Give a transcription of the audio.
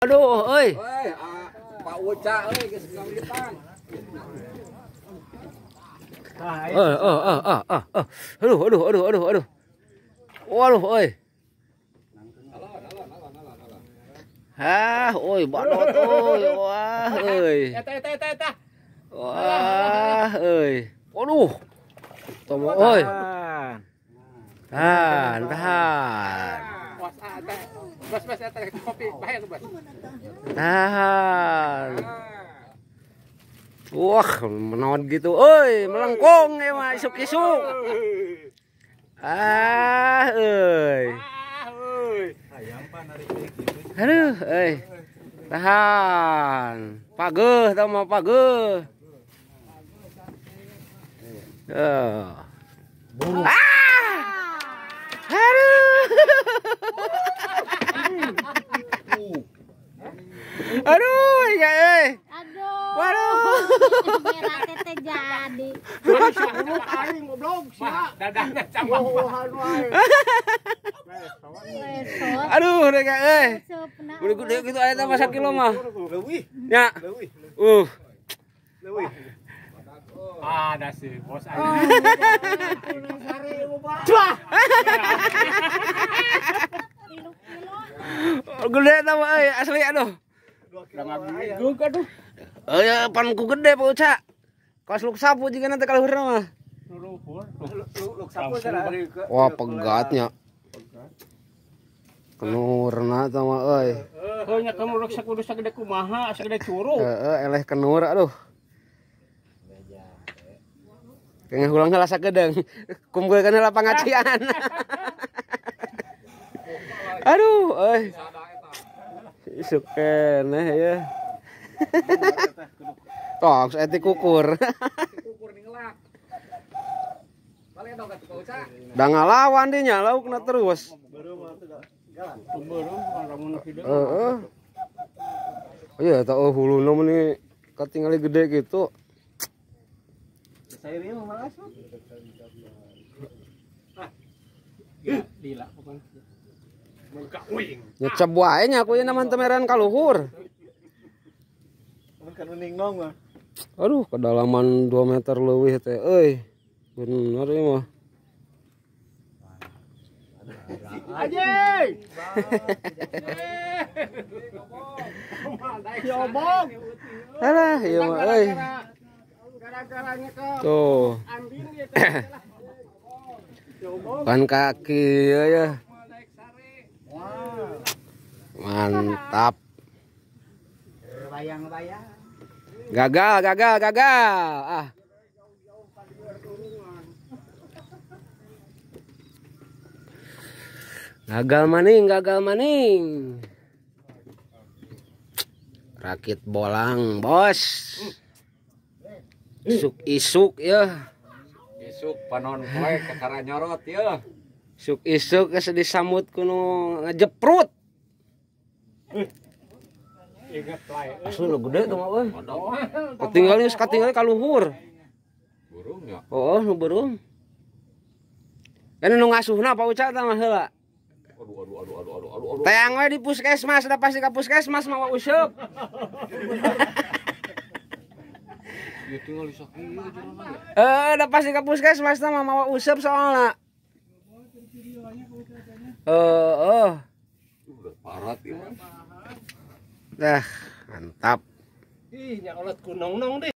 Aduh, oi. Pak Uca euy geus ngawilitan. Aduh. Waduh, oi. Oi, badot oi. Wah, oi. Eta. Wah, oi. Waduh. Tomo oi. Tahan. Bos eta kopi bahaya tuh, Bos. Tahan. Wah, menawan gitu. Oi, melengkung ya mah isuk-isuk. Euy. Aduh, euy. Tahan. Pageuh tah mah pageuh. Aduh, ya euy. Waduh. Merah teh jadi. Dadahna cambang. Aduh, udah kayak euy. Gede gitu aya teh masa kilo mah. Leuwih. Nya. Leuwih. Leuwih. Ada sih, Bos aja. Gede tah mah euy, asli aduh. Ya panku gede Pak Uca. Kos luk sapu juga nanti kalau hurna mah. Luk sapu sana. Wah, pegatnya. Kenurna tah mah euy. Nya kamu luk saku sagede kumaha, sagede curug. Eleh kenur aduh. Kengeh ulang heula sagedeng. Kumpulkeun heula pangacian. Aduh, euy. Isuk keneh ya. Tok, etik kukur. Kukur ningelak. Balik dong ka Pak Uca. Da ngalawan dia nya laukna terus. Heeh. Iya, tah huluna mah ni katingali gede gitu. Sairnya mah malas. Dila pokoknya. Muka uing. Nyecep wae nya aku ye naman temeran kaluhur. Kan uning nong mah. Aduh, kedalaman 2 meter leuwih teh euy. Bener ieu mah. Anjing. Diobong. Alah, ieu mah euy. Gara-garanya ke Tuh. ambing dia teh. Diobong. Ban kaki ya. Mantap. Bayang-bayang. Gagal. Ah. Gagal maning. Rakit bolang, Bos. Isuk ya. Isuk panon poe kakara nyorot ya. Isuk geus disamut kuno ngajeprut. Ingat lae. Asli lu gede tuh mah euy. Katinggalnya kaluhur. Burung ya. Oh, nu burung. Kan nu ngasuhna Pak Uca tah mah heula. Aduh. Teang we di puskesmas, da pasti ka puskesmas mah useup. Ya tinggal di sakieu aja. Da pasti ka puskesmas tah mah mawa useup soalna. Udah parat ya. Dah, mantap. Ih, nya olet kunong-nong deh.